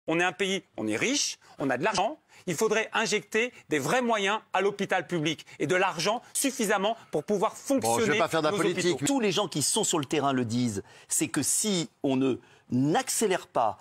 On est un pays, on est riche, on a de l'argent. Il faudrait injecter des vrais moyens à l'hôpital public et de l'argent suffisamment pour pouvoir fonctionner. Bon, je ne vais pas faire de la politique. Hôpitaux. Tous les gens qui sont sur le terrain le disent. C'est que si on n'accélère pas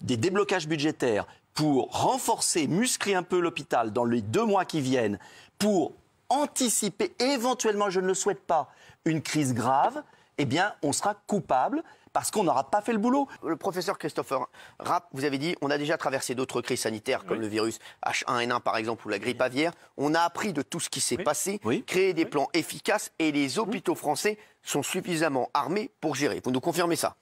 des déblocages budgétaires pour renforcer, muscler un peu l'hôpital dans les 2 mois qui viennent, pour anticiper éventuellement, je ne le souhaite pas, une crise grave, eh bien, on sera coupable parce qu'on n'aura pas fait le boulot. Le professeur Christopher Rapp, vous avez dit, on a déjà traversé d'autres crises sanitaires comme le virus H1N1 par exemple ou la grippe aviaire. On a appris de tout ce qui s'est passé, créé des plans efficaces et les hôpitaux français sont suffisamment armés pour gérer. Vous nous confirmez ça?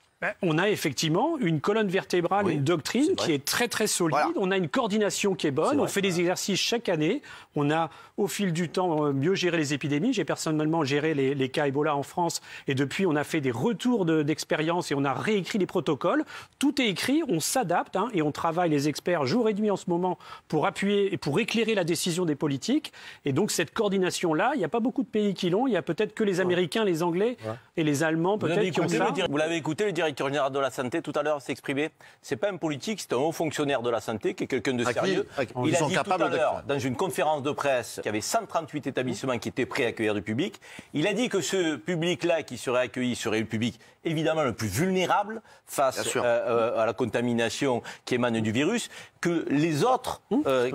On a effectivement une colonne vertébrale, une doctrine qui est très très solide. Voilà. On a une coordination qui est bonne. On fait des exercices chaque année. On a au fil du temps mieux géré les épidémies. J'ai personnellement géré les cas Ebola en France et depuis on a fait des retours d'expérience et on a réécrit les protocoles. Tout est écrit, on s'adapte et on travaille les experts jour et nuit en ce moment pour appuyer et pour éclairer la décision des politiques. Et donc cette coordination-là, il n'y a pas beaucoup de pays qui l'ont. Il y a peut-être que les Américains, les Anglais et les Allemands peut-être qui ont ça. Vous l'avez écouté, le directeur général de la santé tout à l'heure s'exprimer. C'est pas un politique, c'est un haut fonctionnaire de la santé qui est quelqu'un de sérieux. Il a dit tout à l'heure dans une conférence de presse qu'il y avait 138 établissements qui étaient prêts à accueillir du public. Il a dit que ce public-là qui serait accueilli serait le public évidemment le plus vulnérable face à la contamination qui émane du virus, que les autres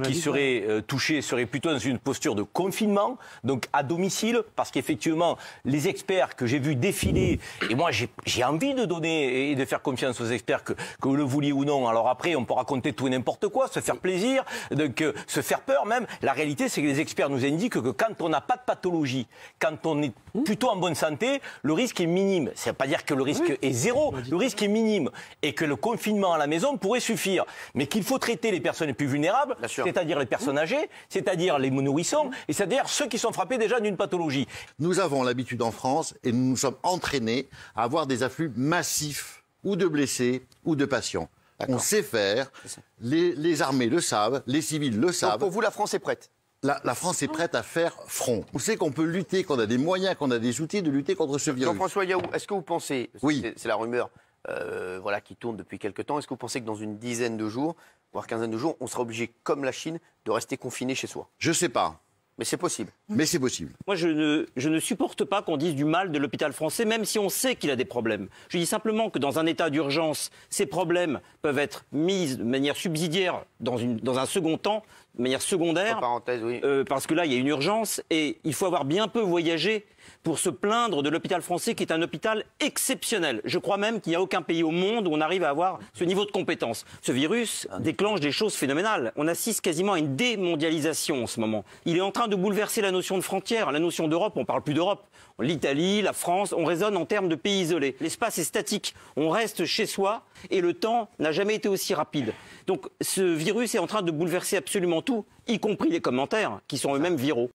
qui seraient touchés seraient plutôt dans une posture de confinement, donc à domicile, parce qu'effectivement les experts que j'ai vus défiler, et moi j'ai envie de donner et de faire confiance aux experts, que vous le vouliez ou non. Alors après, on peut raconter tout et n'importe quoi, se faire plaisir, donc, se faire peur même. La réalité, c'est que les experts nous indiquent que quand on n'a pas de pathologie, quand on est plutôt en bonne santé, le risque est minime. Ça ne veut pas dire que le risque est zéro, le risque est minime. Et que le confinement à la maison pourrait suffire. Mais qu'il faut traiter les personnes les plus vulnérables, c'est-à-dire les personnes âgées, c'est-à-dire les nourrissons, et c'est-à-dire ceux qui sont frappés déjà d'une pathologie. Nous avons l'habitude en France, et nous nous sommes entraînés à avoir des afflux massifs ou de blessés, ou de patients. On sait faire, les armées le savent, les civils le savent. Donc pour vous, la France est prête? La France est prête à faire front. On sait qu'on peut lutter, qu'on a des moyens, qu'on a des outils de lutter contre ce virus. Jean-François Yaou, est-ce que vous pensez, c'est la rumeur qui tourne depuis quelque temps, est-ce que vous pensez que dans une dizaine de jours, voire quinzaine de jours, on sera obligé, comme la Chine, de rester confiné chez soi? Je ne sais pas. Mais c'est possible. Mais c'est possible. Moi, je ne supporte pas qu'on dise du mal de l'hôpital français, même si on sait qu'il a des problèmes. Je dis simplement que dans un état d'urgence, ces problèmes peuvent être mis de manière subsidiaire dans un second temps, de manière secondaire. Parce que là, il y a une urgence et il faut avoir bien peu voyagé pour se plaindre de l'hôpital français qui est un hôpital exceptionnel. Je crois même qu'il n'y a aucun pays au monde où on arrive à avoir ce niveau de compétence. Ce virus déclenche des choses phénoménales. On assiste quasiment à une démondialisation en ce moment. Il est en train de bouleverser la notion de frontière, la notion d'Europe. On ne parle plus d'Europe. L'Italie, la France, on raisonne en termes de pays isolés. L'espace est statique. On reste chez soi et le temps n'a jamais été aussi rapide. Donc ce virus est en train de bouleverser absolument tout, y compris les commentaires qui sont eux-mêmes viraux.